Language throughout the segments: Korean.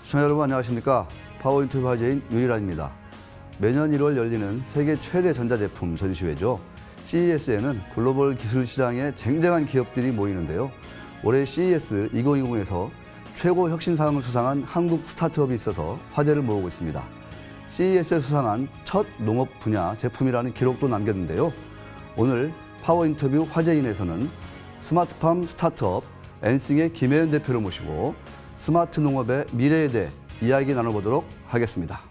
시청자 여러분 안녕하십니까. 파워인터뷰 화제인 유일한입니다. 매년 1월 열리는 세계 최대 전자제품 전시회죠. CES에는 글로벌 기술 시장에 쟁쟁한 기업들이 모이는데요. 올해 CES 2020에서 최고 혁신상을 수상한 한국 스타트업이 있어서 화제를 모으고 있습니다. CES에 수상한 첫 농업 분야 제품이라는 기록도 남겼는데요. 오늘 파워인터뷰 화제인에서는 스마트팜 스타트업 엔싱의 김혜연 대표를 모시고 스마트 농업의 미래에 대해 이야기 나눠보도록 하겠습니다.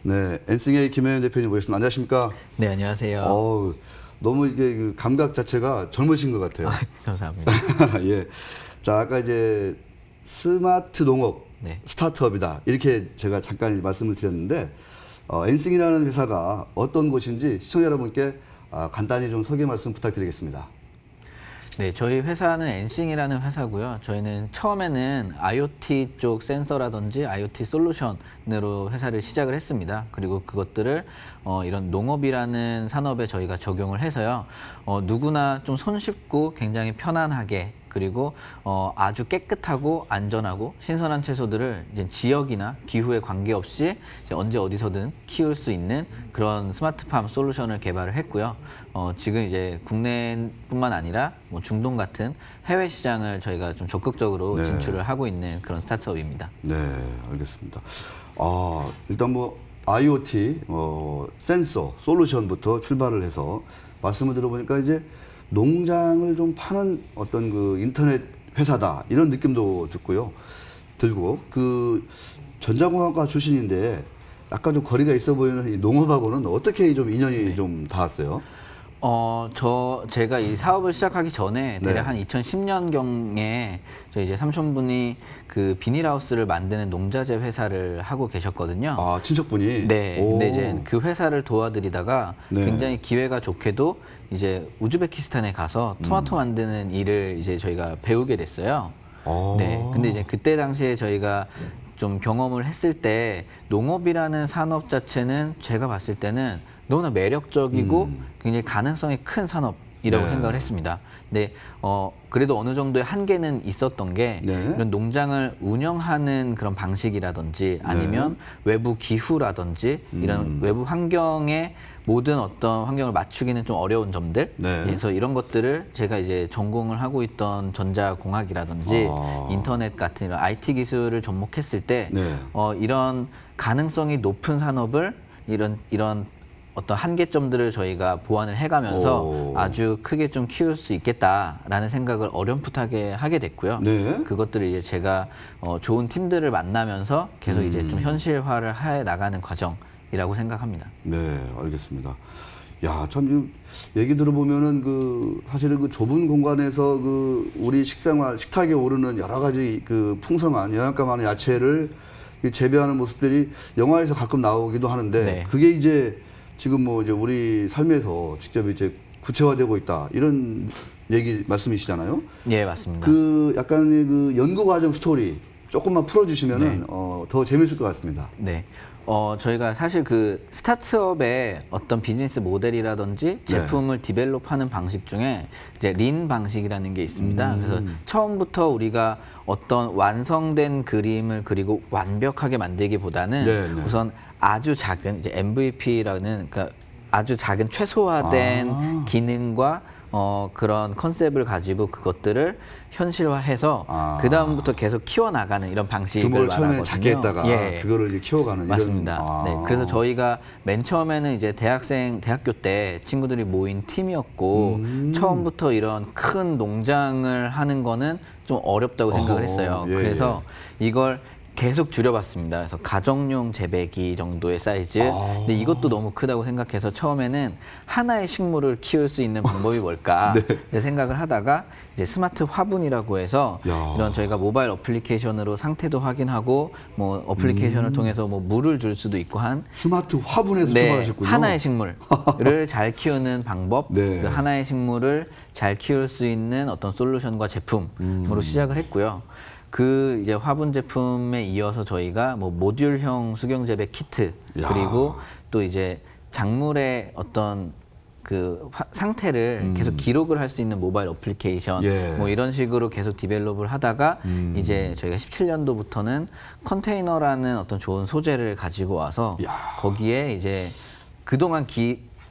네, 엔싱의 김혜연 대표님 모셨습니다. 안녕하십니까? 네, 안녕하세요. 너무 이게 그 감각 자체가 젊으신 것 같아요. 감사합니다. 예. 자, 아까 이제 스마트 농업 네. 스타트업이다. 이렇게 제가 잠깐 말씀을 드렸는데, 엔싱이라는 회사가 어떤 곳인지 시청자 여러분께 간단히 좀 소개 말씀 부탁드리겠습니다. 네, 저희 회사는 엔싱이라는 회사고요. 저희는 처음에는 IoT 쪽 센서라든지 IoT 솔루션으로 회사를 시작을 했습니다. 그리고 그것들을 이런 농업이라는 산업에 저희가 적용을 해서요. 누구나 좀 손쉽고 굉장히 편안하게 그리고 아주 깨끗하고 안전하고 신선한 채소들을 이제 지역이나 기후에 관계없이 이제 언제 어디서든 키울 수 있는 그런 스마트팜 솔루션을 개발을 했고요. 지금 이제 국내뿐만 아니라 뭐 중동 같은 해외 시장을 저희가 좀 적극적으로 네. 진출을 하고 있는 그런 스타트업입니다. 네, 알겠습니다. 일단 뭐 IoT 센서 솔루션부터 출발을 해서 말씀을 들어보니까 이제 농장을 좀 파는 어떤 그 인터넷 회사다 이런 느낌도 들고 그 전자공학과 출신인데 약간 좀 거리가 있어 보이는 이 농업하고는 어떻게 좀 인연이 좀 닿았어요? 제가 이 사업을 시작하기 전에 대략 네. 한 2010년경에 저희 이제 삼촌분이 그 비닐하우스를 만드는 농자재 회사를 하고 계셨거든요. 아, 친척분이? 네. 오. 근데 이제 그 회사를 도와드리다가 네. 굉장히 기회가 좋게도 이제 우즈베키스탄에 가서 토마토 만드는 일을 이제 저희가 배우게 됐어요. 네. 근데 이제 그때 당시에 저희가 좀 경험을 했을 때 농업이라는 산업 자체는 제가 봤을 때는 너무나 매력적이고 굉장히 가능성이 큰 산업이라고 네. 생각을 했습니다. 근데 그래도 어느 정도의 한계는 있었던 게 네. 이런 농장을 운영하는 그런 방식이라든지 아니면 외부 기후라든지 이런 외부 환경에 모든 어떤 환경을 맞추기는 좀 어려운 점들. 네. 그래서 이런 것들을 제가 이제 전공을 하고 있던 전자공학이라든지 인터넷 같은 이런 IT 기술을 접목했을 때 네. 이런 가능성이 높은 산업을 이런 어떤 한계점들을 저희가 보완을 해가면서 오. 아주 크게 좀 키울 수 있겠다라는 생각을 어렴풋하게 하게 됐고요. 네. 그것들을 이제 제가 좋은 팀들을 만나면서 계속 이제 좀 현실화를 해 나가는 과정이라고 생각합니다. 네, 알겠습니다. 야, 참, 얘기 들어보면은 사실은 그 좁은 공간에서 우리 식탁에 오르는 여러 가지 풍성한 영양가 많은 야채를 재배하는 모습들이 영화에서 가끔 나오기도 하는데 네. 그게 이제 지금 뭐 이제 우리 삶에서 직접 이제 구체화되고 있다. 이런 말씀이시잖아요. 예, 맞습니다. 약간의 연구 과정 스토리 조금만 풀어주시면은 더 재밌을 것 같습니다. 네. 저희가 사실 그 스타트업의 어떤 비즈니스 모델이라든지 제품을 디벨롭하는 방식 중에 이제 린 방식이라는 게 있습니다. 그래서 처음부터 우리가 어떤 완성된 그림을 그리고 완벽하게 만들기보다는 네. 우선 아주 작은 이제 MVP라는 그러니까 아주 작은 최소화된 기능과 그런 컨셉을 가지고 그것들을 현실화해서 그 다음부터 계속 키워나가는 이런 방식을 규모를 말하거든요. 처음에 작게 했다가 그거를 이제 키워가는 맞습니다. 네, 그래서 저희가 맨 처음에는 이제 대학교 때 친구들이 모인 팀이었고 처음부터 이런 큰 농장을 하는 거는 좀 어렵다고 생각을 했어요. 예, 그래서 이걸 계속 줄여봤습니다. 그래서 가정용 재배기 정도의 사이즈. 근데 이것도 너무 크다고 생각해서 처음에는 하나의 식물을 키울 수 있는 방법이 뭘까 이제 생각을 하다가 이제 스마트 화분이라고 해서 이런 저희가 모바일 어플리케이션으로 상태도 확인하고 뭐 어플리케이션을 통해서 뭐 물을 줄 수도 있고 한 스마트 화분에서 출발하셨군요. 하나의 식물을 잘 키우는 방법, 그 하나의 식물을 잘 키울 수 있는 어떤 솔루션과 제품으로 시작을 했고요. 그 이제 화분 제품에 이어서 저희가 뭐 모듈형 수경 재배 키트 야. 그리고 또 이제 작물의 어떤 그 상태를 계속 기록을 할 수 있는 모바일 어플리케이션 예. 뭐 이런 식으로 계속 디벨롭을 하다가 이제 저희가 17년도부터는 컨테이너라는 어떤 좋은 소재를 가지고 와서 야. 거기에 이제 그동안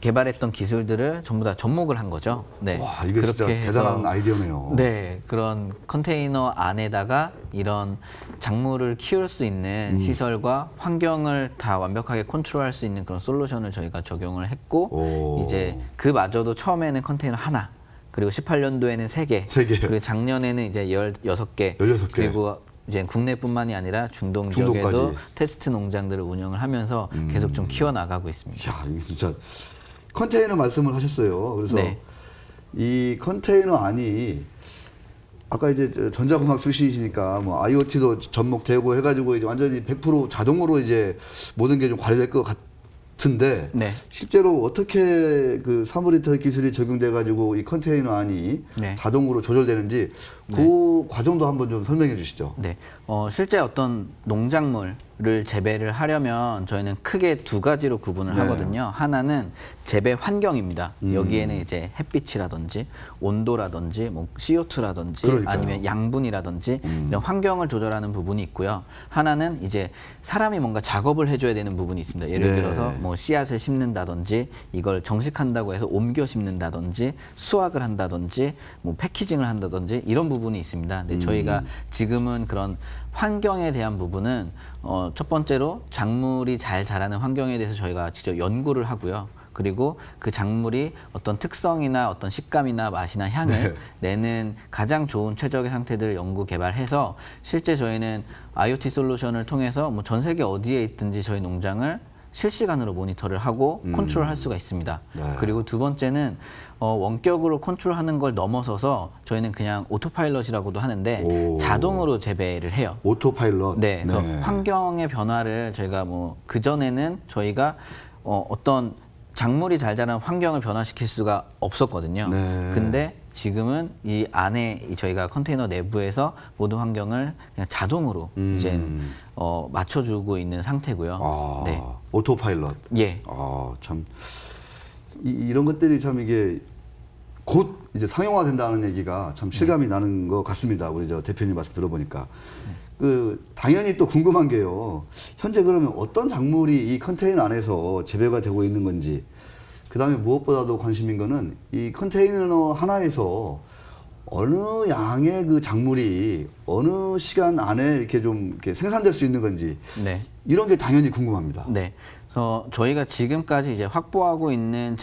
개발했던 기술들을 전부 다 접목을 한 거죠. 네. 와, 이게 진짜 대단한 아이디어네요. 네, 그런 컨테이너 안에다가 이런 작물을 키울 수 있는 시설과 환경을 다 완벽하게 컨트롤할 수 있는 그런 솔루션을 저희가 적용을 했고 오. 이제 그마저도 처음에는 컨테이너 하나 그리고 18년도에는 3개, 세 개. 그리고 작년에는 이제 16개, 16개. 그리고 이제 국내뿐만이 아니라 중동 지역에도 중동까지. 테스트 농장들을 운영을 하면서 계속 좀 키워나가고 있습니다. 야, 이게 진짜 컨테이너 말씀을 하셨어요. 그래서 네. 이 컨테이너 안이 아까 이제 전자공학 출신이시니까 뭐 IoT도 접목되고 해가지고 이제 완전히 100% 자동으로 이제 모든 게 좀 관리될 것 같은데 네. 실제로 어떻게 그 사무리터 기술이 적용돼가지고 이 컨테이너 안이 네. 자동으로 조절되는지 그 과정도 한번 좀 설명해 주시죠. 네, 실제 어떤 농작물을 재배를 하려면 저희는 크게 2가지로 구분을 네. 하거든요. 하나는 재배 환경입니다. 여기에는 이제 햇빛이라든지 온도라든지 뭐 CO2라든지 그러니까요. 아니면 양분이라든지 이런 환경을 조절하는 부분이 있고요. 하나는 이제 사람이 뭔가 작업을 해줘야 되는 부분이 있습니다. 예를 네. 들어서 뭐 씨앗을 심는다든지 이걸 정식한다고 해서 옮겨 심는다든지 수확을 한다든지 뭐 패키징을 한다든지 이런 부분이 있습니다. 근데 저희가 지금은 그런 환경에 대한 부분은 첫 번째로 작물이 잘 자라는 환경에 대해서 저희가 직접 연구를 하고요. 그리고 그 작물이 어떤 특성이나 어떤 식감이나 맛이나 향을 내는 가장 좋은 최적의 상태들을 연구 개발해서 실제 저희는 IoT 솔루션을 통해서 뭐 전 세계 어디에 있든지 저희 농장을 실시간으로 모니터를 하고 컨트롤할 수가 있습니다. 네. 그리고 두 번째는 원격으로 컨트롤하는 걸 넘어서서 저희는 그냥 오토파일럿이라고도 하는데 오. 자동으로 재배를 해요. 오토파일럿. 네, 그래서 환경의 변화를 저희가 뭐 그전에는 저희가 어떤 작물이 잘 자라는 환경을 변화시킬 수가 없었거든요. 네. 근데 지금은 이 안에 저희가 컨테이너 내부에서 모든 환경을 그냥 자동으로 이제 맞춰주고 있는 상태고요. 아, 네, 오토파일럿. 예, 아, 참 이런 것들이 참 이게 곧 이제 상용화된다는 얘기가 참 실감이 나는 것 같습니다. 우리 저 대표님 말씀 들어보니까. 그 당연히 또 궁금한 게요. 현재 그러면 어떤 작물이 이 컨테이너 안에서 재배가 되고 있는 건지, 그다음에 무엇보다도 관심인 거는 이 컨테이너 하나에서 어느 양의 그 작물이 어느 시간 안에 이렇게 좀 이렇게 생산될 수 있는 건지 네. 이런 게 당연히 궁금합니다. 네. 그래서 저희가 지금까지 이제 확보하고 있는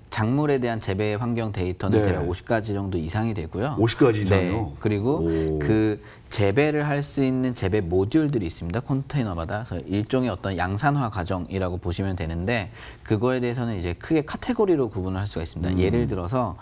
작물에 대한 재배 환경 데이터는 네. 대략 50가지 정도 이상이 되고요. 50가지 이상이요? 네. 그리고 오. 그 재배를 할 수 있는 재배 모듈들이 있습니다. 컨테이너마다. 그래서 일종의 어떤 양산화 과정이라고 보시면 되는데 그거에 대해서는 이제 크게 카테고리로 구분을 할 수가 있습니다. 예를 들어서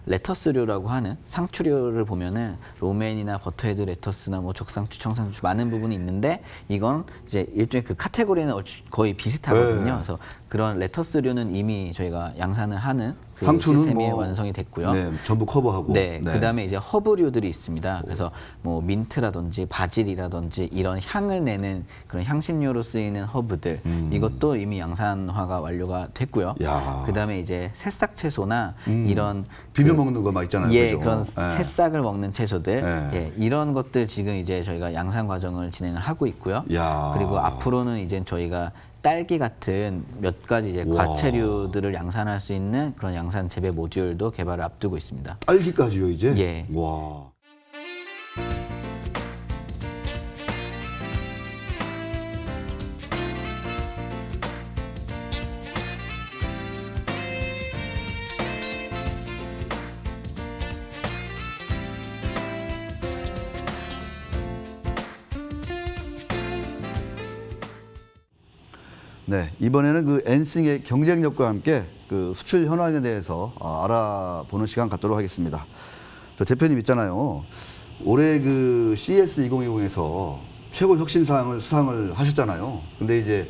레터스류라고 하는 상추류를 보면은 로맨이나 버터헤드 레터스나 뭐 적상추, 청상추 많은 부분이 있는데 이건 이제 일종의 그 카테고리는 거의 비슷하거든요. 네. 그래서 그런 레터스류는 이미 저희가 양산을 하는 그 상추는 시스템이 뭐, 완성이 됐고요. 네, 전부 커버하고. 네, 그다음에 이제 허브류들이 있습니다. 그래서 뭐 민트라든지 바질이라든지 이런 향을 내는 그런 향신료로 쓰이는 허브들 이것도 이미 양산화가 완료가 됐고요. 야. 그다음에 이제 새싹 채소나 이런 비벼 먹는 거 막 있잖아요. 예, 그죠? 그런 네. 새싹을 먹는 채소들, 네. 예, 이런 것들 지금 이제 저희가 양산 과정을 진행을 하고 있고요. 야. 그리고 앞으로는 이제 저희가 딸기 같은 몇 가지 이제 와. 과채류들을 양산할 수 있는 그런 양산 재배 모듈도 개발을 앞두고 있습니다. 딸기까지요 이제? 예. 와. 네, 이번에는 그 엔싱의 경쟁력과 함께 그 수출 현황에 대해서 알아보는 시간 갖도록 하겠습니다. 저 대표님 있잖아요. 올해 그 CES 2020에서 최고 혁신상을 수상을 하셨잖아요. 근데 이제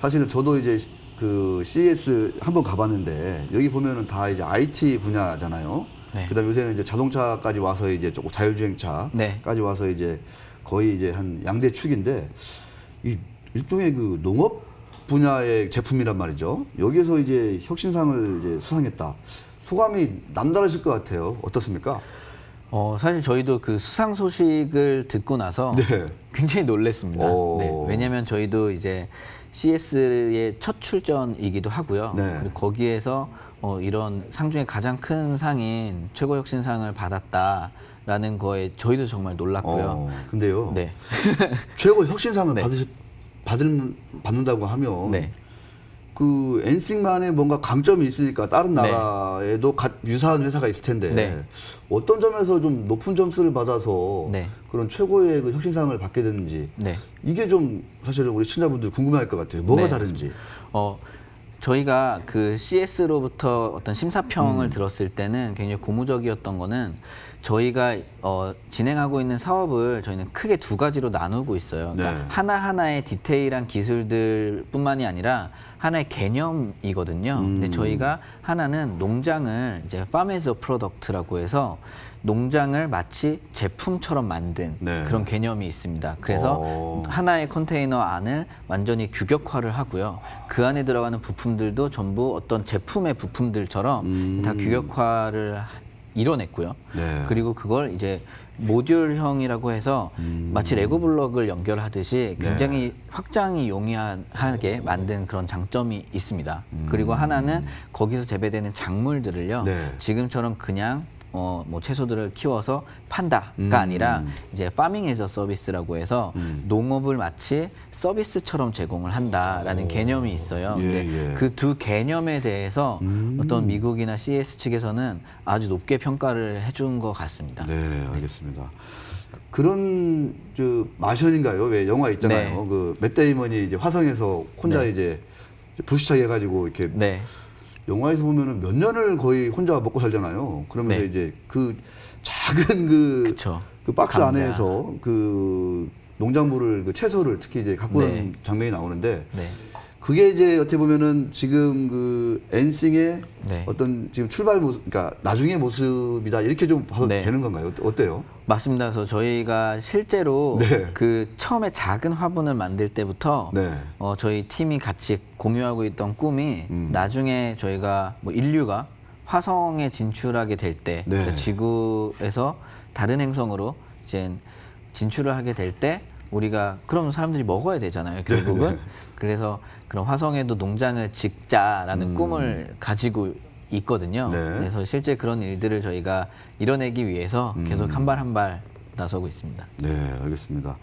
사실은 저도 이제 그 CES 한번 가봤는데 여기 보면은 다 이제 IT 분야잖아요. 네. 그다음에 요새는 이제 자동차까지 와서 이제 조금 자율주행차까지 네. 와서 이제 거의 이제 한 양대 축인데 이 일종의 그 농업 분야의 제품이란 말이죠. 여기에서 이제 혁신상을 이제 수상했다. 소감이 남다르실 것 같아요. 어떻습니까? 사실 저희도 그 수상 소식을 듣고 나서 네. 굉장히 놀랐습니다. 오. 네, 왜냐하면 저희도 이제 CS의 첫 출전이기도 하고요. 네. 그리고 거기에서 이런 상 중에 가장 큰 상인 최고 혁신상을 받았다라는 거에 저희도 정말 놀랐고요. 근데요. 네. 최고 혁신상을 네. 받는다고 하면 네. 그 엔싱만의 뭔가 강점이 있으니까 다른 네. 나라에도 유사한 회사가 있을 텐데 네. 어떤 점에서 좀 높은 점수를 받아서 네. 그런 최고의 그 혁신상을 받게 됐는지 네. 이게 좀 사실은 우리 시청자분들 궁금해할 것 같아요. 뭐가 네. 다른지. 저희가 그 CS로부터 어떤 심사평을 들었을 때는 굉장히 고무적이었던 거는 저희가 진행하고 있는 사업을 저희는 크게 두 가지로 나누고 있어요. 그러니까 네. 하나하나의 디테일한 기술들뿐만이 아니라 하나의 개념이거든요. 근데 저희가 하나는 농장을 이제 farm as a product라고 해서 농장을 마치 제품처럼 만든 네. 그런 개념이 있습니다. 그래서 하나의 컨테이너 안을 완전히 규격화를 하고요. 그 안에 들어가는 부품들도 전부 어떤 제품의 부품들처럼 다 규격화를 이뤄냈고요. 네. 그리고 그걸 이제 모듈형이라고 해서 마치 레고 블록을 연결하듯이 굉장히 확장이 용이하게 만든 그런 장점이 있습니다. 그리고 하나는 거기서 재배되는 작물들을요. 네. 지금처럼 그냥 뭐 채소들을 키워서 판다가 아니라 이제 파밍 에저 서비스라고 해서 농업을 마치 서비스처럼 제공을 한다라는 개념이 있어요. 예, 근데 예. 그 두 개념에 대해서 어떤 미국이나 CS 측에서는 아주 높게 평가를 해준 것 같습니다. 네, 알겠습니다. 그런 마션인가요? 왜 영화 있잖아요. 네. 그 맷 데이먼이 이제 화성에서 혼자 네. 이제 불시착 해가지고 이렇게 네. 영화에서 보면은 몇 년을 거의 혼자 먹고 살잖아요. 그러면서 네. 이제 그 작은 그 그쵸. 박스 감자. 안에서 그 농작물을 그 채소를 특히 이제 갖고 네. 오는 장면이 나오는데 네. 그게 이제 어떻게 보면은 지금 그 엔싱의 네. 어떤 지금 출발 모습, 그러니까 나중의 모습이다 이렇게 좀 봐도 네. 되는 건가요? 어때요? 맞습니다. 그래서 저희가 실제로 네. 그 처음에 작은 화분을 만들 때부터 네. 저희 팀이 같이 공유하고 있던 꿈이 나중에 저희가 뭐 인류가 화성에 진출하게 될 때, 네. 그러니까 지구에서 다른 행성으로 이제 진출을 하게 될 때 우리가 그럼 사람들이 먹어야 되잖아요. 결국은. 네. 그래서 그런 화성에도 농장을 짓자라는 꿈을 가지고 있거든요. 네. 그래서 실제 그런 일들을 저희가 이뤄내기 위해서 계속 한 발 한 발 나서고 있습니다. 네, 알겠습니다.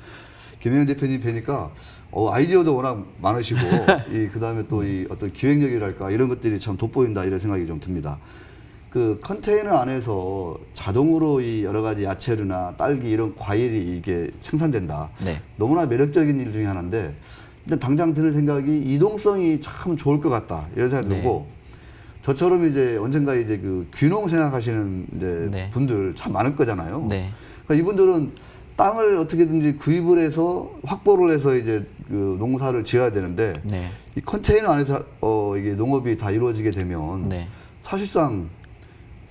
김영현 대표님 뵈니까 아이디어도 워낙 많으시고 그다음에 또 이 어떤 기획력이랄까 이런 것들이 참 돋보인다 이런 생각이 좀 듭니다. 그 컨테이너 안에서 자동으로 이 여러 가지 야채류나 딸기 이런 과일이 이게 생산된다. 네. 너무나 매력적인 일 중에 하나인데 일단 당장 드는 생각이 이동성이 참 좋을 것 같다 이런 생각이 네. 들고 저처럼 이제 언젠가 이제 그 귀농 생각하시는 이제 네. 분들 참 많을 거잖아요. 네. 그러니까 이분들은 땅을 어떻게든지 구입을 해서 확보를 해서 이제 그 농사를 지어야 되는데 네. 이 컨테이너 안에서 이게 농업이 다 이루어지게 되면 네. 사실상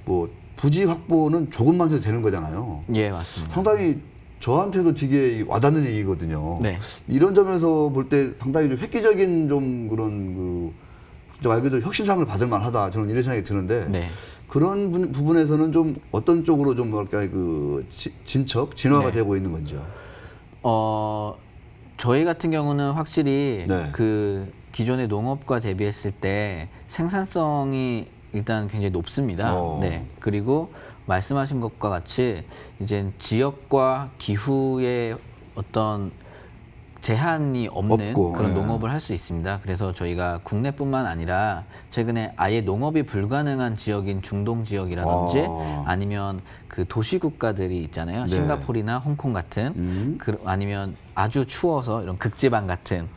뭐 부지 확보는 조금만 해도 되는 거잖아요. 예, 맞습니다. 상당히 저한테도 되게 와닿는 얘기거든요. 네. 이런 점에서 볼 때 상당히 좀 획기적인 좀 그런 그 진짜 말 그대로 혁신상을 받을 만하다 저는 이런 생각이 드는데 네. 그런 부분에서는 좀 어떤 쪽으로 좀 뭐랄까 그 진화가 네. 되고 있는 건지요. 저희 같은 경우는 확실히 네. 그 기존의 농업과 대비했을 때 생산성이 일단 굉장히 높습니다. 네. 그리고 말씀하신 것과 같이 이제 지역과 기후의 어떤 제한이 없는 없고, 그런 예. 농업을 할 수 있습니다. 그래서 저희가 국내뿐만 아니라 최근에 아예 농업이 불가능한 지역인 중동 지역이라든지 아니면 그 도시 국가들이 있잖아요. 네. 싱가포르나 홍콩 같은 아니면 아주 추워서 이런 극지방 같은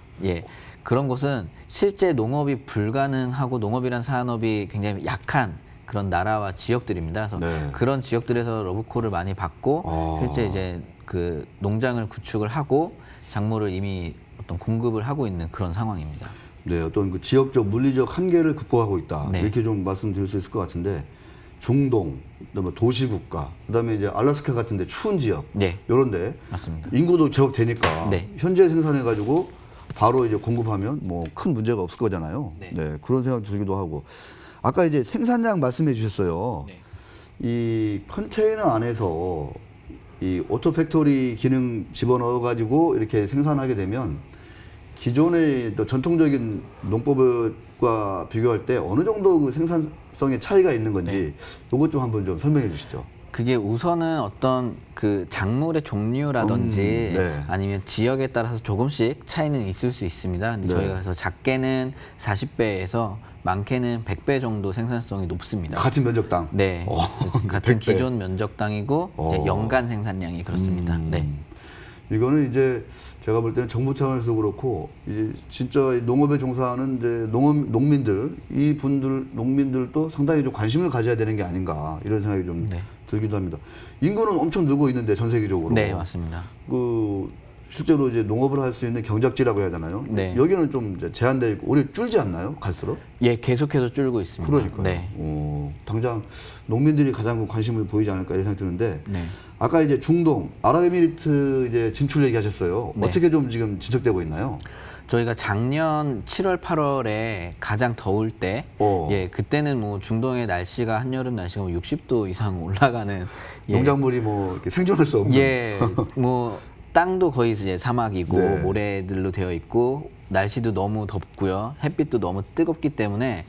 그런 곳은 실제 농업이 불가능하고 농업이란 산업이 굉장히 약한 그런 나라와 지역들입니다. 그래서 네. 그런 지역들에서 러브콜을 많이 받고 실제 이제 그 농장을 구축을 하고 작물을 이미 어떤 공급을 하고 있는 그런 상황입니다. 네, 어떤 그 지역적 물리적 한계를 극복하고 있다. 네. 이렇게 좀 말씀드릴 수 있을 것 같은데 중동, 그다음에 도시국가, 그다음에 이제 알래스카 같은데 추운 지역, 네. 요런데 맞습니다. 인구도 제법 되니까 네. 현지에 생산해가지고 바로 이제 공급하면 뭐 큰 문제가 없을 거잖아요. 네. 네, 그런 생각도 들기도 하고. 아까 이제 생산량 말씀해 주셨어요. 네. 이 컨테이너 안에서 이 오토 팩토리 기능 집어넣어가지고 이렇게 생산하게 되면 기존의 또 전통적인 농법과 비교할 때 어느 정도 그 생산성의 차이가 있는 건지 이것 좀 한번 좀 설명해 주시죠. 그게 우선은 어떤 그 작물의 종류라든지 네. 아니면 지역에 따라서 조금씩 차이는 있을 수 있습니다. 근데 네. 저희가 그래서 작게는 40배에서 많게는 100배 정도 생산성이 높습니다. 같은 면적당. 네, 같은 100배. 기존 면적당이고 이제 연간 생산량이 그렇습니다. 네. 이거는 이제 제가 볼 때는 정부 차원에서 그렇고 이제 진짜 농업에 종사하는 이제 농민들 농민들도 상당히 좀 관심을 가져야 되는 게 아닌가 이런 생각이 좀 네. 들기도 합니다. 인구는 엄청 늘고 있는데 전 세계적으로. 네, 맞습니다. 그 실제로 이제 농업을 할 수 있는 경작지라고 해야 되나요? 네. 여기는 좀 이제 제한돼 있고 오히려 줄지 않나요? 갈수록? 예, 계속해서 줄고 있습니다. 그러니까요. 네. 당장 농민들이 가장 관심을 보이지 않을까 이런 생각이 드는데 네. 아까 이제 중동, 아랍에미리트 이제 진출 얘기하셨어요. 네. 어떻게 좀 지금 진척되고 있나요? 저희가 작년 7월, 8월에 가장 더울 때, 예, 그때는 뭐 중동의 날씨가 한여름 날씨가 뭐 60도 이상 올라가는 예, 농작물이 뭐 이렇게 생존할 수 없는. 예, 뭐 땅도 거의 이제 사막이고 네. 모래들로 되어 있고 날씨도 너무 덥고요, 햇빛도 너무 뜨겁기 때문에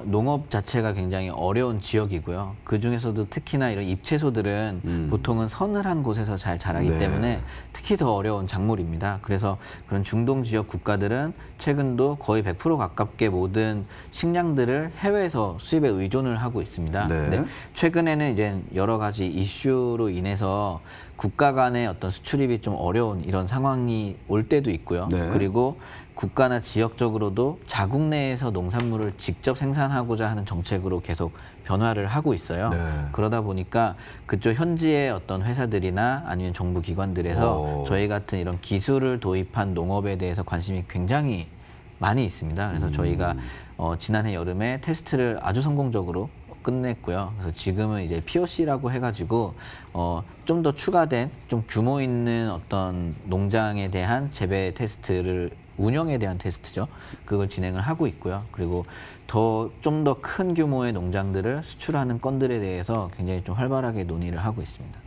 농업 자체가 굉장히 어려운 지역이고요. 그 중에서도 특히나 이런 잎채소들은 보통은 서늘한 곳에서 잘 자라기 네. 때문에 특히 더 어려운 작물입니다. 그래서 그런 중동 지역 국가들은 최근도 거의 100% 가깝게 모든 식량들을 해외에서 수입에 의존을 하고 있습니다. 네. 근데 최근에는 이제 여러 가지 이슈로 인해서 국가 간의 어떤 수출입이 좀 어려운 이런 상황이 올 때도 있고요. 네. 그리고 국가나 지역적으로도 자국 내에서 농산물을 직접 생산하고자 하는 정책으로 계속 변화를 하고 있어요. 네. 그러다 보니까 그쪽 현지의 어떤 회사들이나 아니면 정부 기관들에서 저희 같은 이런 기술을 도입한 농업에 대해서 관심이 굉장히 많이 있습니다. 그래서 저희가 지난해 여름에 테스트를 아주 성공적으로 끝냈고요. 그래서 지금은 이제 POC라고 해가지고 좀 더 추가된 좀 규모 있는 어떤 농장에 대한 재배 테스트를 운영에 대한 테스트죠. 그걸 진행을 하고 있고요. 그리고 좀 더 큰 규모의 농장들을 수출하는 건들에 대해서 굉장히 좀 활발하게 논의를 하고 있습니다.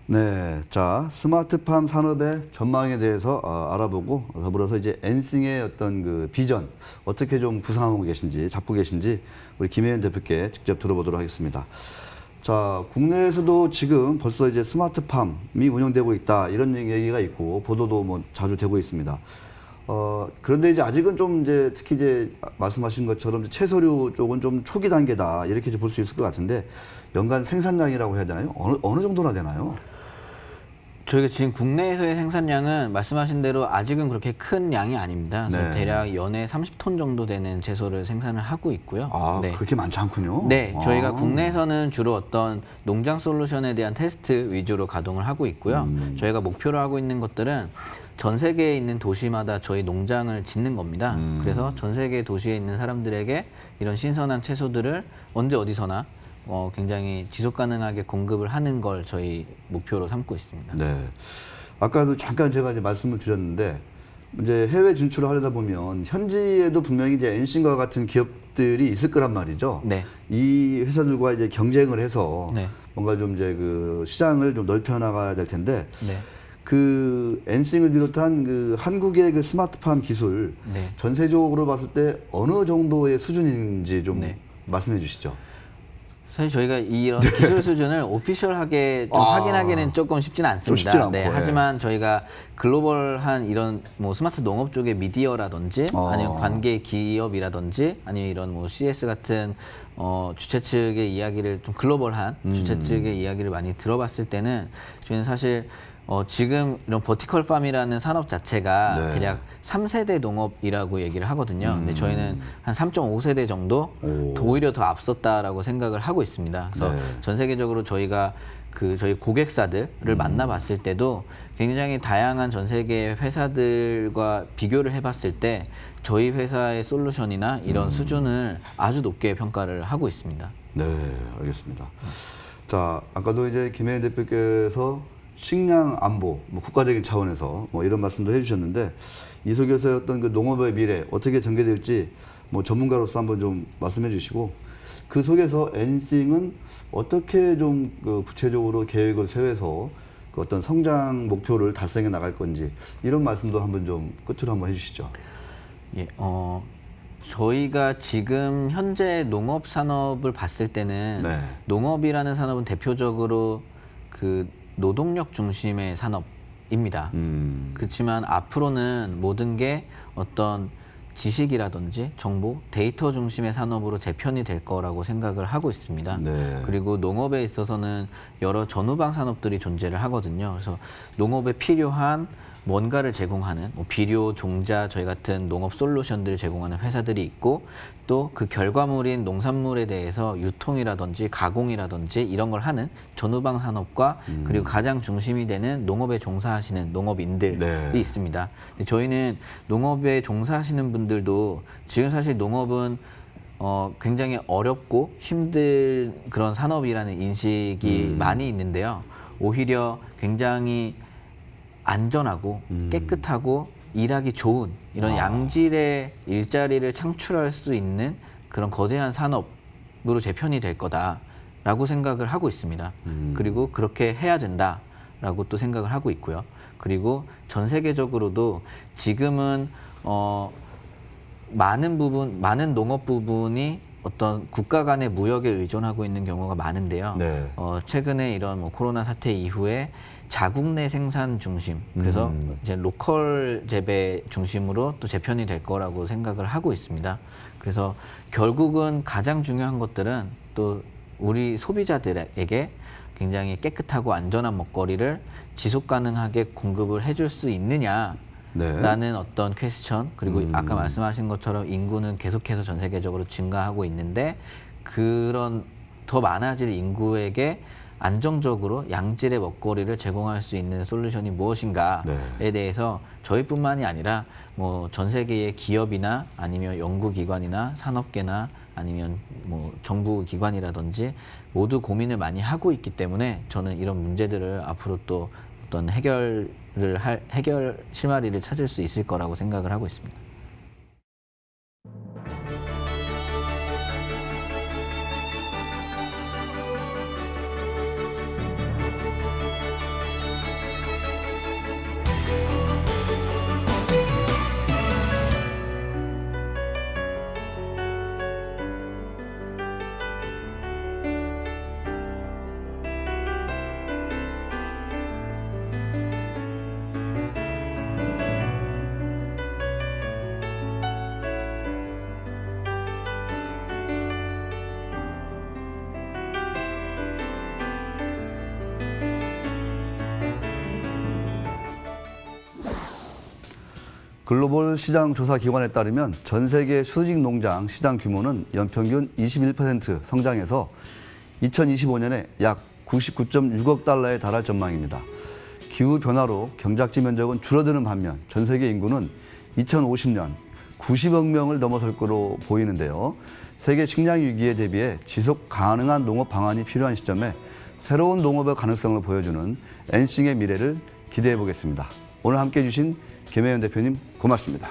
네, 자 스마트팜 산업의 전망에 대해서 알아보고 더불어서 이제 엔싱의 어떤 그 비전 어떻게 좀 구상하고 계신지 잡고 계신지 우리 김혜연 대표께 직접 들어보도록 하겠습니다. 자, 국내에서도 지금 벌써 이제 스마트팜이 운영되고 있다 이런 얘기가 있고 보도도 뭐 자주 되고 있습니다. 그런데 이제 아직은 좀 이제 특히 이제 말씀하신 것처럼 이제 채소류 쪽은 좀 초기 단계다 이렇게 볼 수 있을 것 같은데 연간 생산량이라고 해야 되나요? 어느 정도나 되나요? 저희가 지금 국내에서의 생산량은 말씀하신 대로 아직은 그렇게 큰 양이 아닙니다. 그래서 네. 대략 연에 30톤 정도 되는 채소를 생산을 하고 있고요. 아, 네. 그렇게 많지 않군요. 네, 저희가 아. 국내에서는 주로 어떤 농장 솔루션에 대한 테스트 위주로 가동을 하고 있고요. 저희가 목표로 하고 있는 것들은 전 세계에 있는 도시마다 저희 농장을 짓는 겁니다. 그래서 전 세계 도시에 있는 사람들에게 이런 신선한 채소들을 언제 어디서나 굉장히 지속 가능하게 공급을 하는 걸 저희 목표로 삼고 있습니다. 네. 아까도 잠깐 제가 이제 말씀을 드렸는데 이제 해외 진출을 하려다 보면 현지에도 분명히 이제 엔신과 같은 기업들이 있을 거란 말이죠. 네. 이 회사들과 이제 경쟁을 해서 네. 뭔가 좀 이제 그 시장을 좀 넓혀 나가야 될 텐데 네. 그 엔싱을 비롯한 그 한국의 그 스마트팜 기술 네. 전세적으로 봤을 때 어느 정도의 수준인지 좀 네. 말씀해 주시죠. 사실 저희가 이런 기술 수준을 오피셜하게 좀 확인하기는 조금 쉽지는 않습니다. 쉽진 않고, 네, 예. 하지만 저희가 글로벌한 이런 뭐 스마트 농업 쪽의 미디어라든지 아니면 관계 기업이라든지 아니면 이런 뭐 CS 같은 주최 측의 이야기를 좀 글로벌한 주최 측의 이야기를 많이 들어봤을 때는 저희는 사실 지금 이런 버티컬 팜이라는 산업 자체가 네. 대략 3세대 농업이라고 얘기를 하거든요. 근데 저희는 한 3.5세대 정도 오히려 더 앞섰다라고 생각을 하고 있습니다. 그래서 네. 전 세계적으로 저희가 저희 고객사들을 만나봤을 때도 굉장히 다양한 전 세계 회사들과 비교를 해봤을 때 저희 회사의 솔루션이나 이런 수준을 아주 높게 평가를 하고 있습니다. 네, 알겠습니다. 자, 아까도 이제 김혜인 대표께서 식량 안보, 뭐 국가적인 차원에서 뭐 이런 말씀도 해주셨는데 이 속에서 어떤 그 농업의 미래 어떻게 전개될지 뭐 전문가로서 한번 좀 말씀해 주시고 그 속에서 엔싱은 어떻게 좀 그 구체적으로 계획을 세워서 그 어떤 성장 목표를 달성해 나갈 건지 이런 말씀도 한번 좀 끝으로 한번 해주시죠. 예, 저희가 지금 현재 농업 산업을 봤을 때는 네. 농업이라는 산업은 대표적으로 그 노동력 중심의 산업입니다. 그렇지만 앞으로는 모든 게 어떤 지식이라든지 정보, 데이터 중심의 산업으로 재편이 될 거라고 생각을 하고 있습니다. 네. 그리고 농업에 있어서는 여러 전후방 산업들이 존재를 하거든요. 그래서 농업에 필요한 뭔가를 제공하는 뭐 비료, 종자, 저희 같은 농업 솔루션들을 제공하는 회사들이 있고 또 그 결과물인 농산물에 대해서 유통이라든지 가공이라든지 이런 걸 하는 전후방 산업과 그리고 가장 중심이 되는 농업에 종사하시는 농업인들이 네. 있습니다. 근데 저희는 농업에 종사하시는 분들도 지금 사실 농업은 굉장히 어렵고 힘든 그런 산업이라는 인식이 많이 있는데요. 오히려 굉장히 안전하고 깨끗하고 일하기 좋은 이런 양질의 일자리를 창출할 수 있는 그런 거대한 산업으로 재편이 될 거다라고 생각을 하고 있습니다. 그리고 그렇게 해야 된다라고 또 생각을 하고 있고요. 그리고 전 세계적으로도 지금은 많은 농업 부분이 어떤 국가 간의 무역에 의존하고 있는 경우가 많은데요. 네. 최근에 이런 뭐 코로나 사태 이후에 자국 내 생산 중심, 그래서 이제 로컬 재배 중심으로 또 재편이 될 거라고 생각을 하고 있습니다. 그래서 결국은 가장 중요한 것들은 또 우리 소비자들에게 굉장히 깨끗하고 안전한 먹거리를 지속 가능하게 공급을 해줄 수 있느냐. 네. 라는 어떤 퀘스천, 그리고 아까 말씀하신 것처럼 인구는 계속해서 전 세계적으로 증가하고 있는데 그런 더 많아질 인구에게 안정적으로 양질의 먹거리를 제공할 수 있는 솔루션이 무엇인가에 네. 대해서 저희뿐만이 아니라 뭐 전 세계의 기업이나 아니면 연구기관이나 산업계나 아니면 뭐 정부 기관이라든지 모두 고민을 많이 하고 있기 때문에 저는 이런 문제들을 앞으로 또 어떤 해결 실마리를 찾을 수 있을 거라고 생각을 하고 있습니다. 글로벌 시장 조사 기관에 따르면 전 세계 수직 농장 시장 규모는 연평균 21% 성장해서 2025년에 약 99.6억 달러에 달할 전망입니다. 기후 변화로 경작지 면적은 줄어드는 반면 전 세계 인구는 2050년 90억 명을 넘어설 거로 보이는데요. 세계 식량 위기에 대비해 지속 가능한 농업 방안이 필요한 시점에 새로운 농업의 가능성을 보여주는 엔싱의 미래를 기대해 보겠습니다. 오늘 함께해 주신 김혜연 대표님 고맙습니다.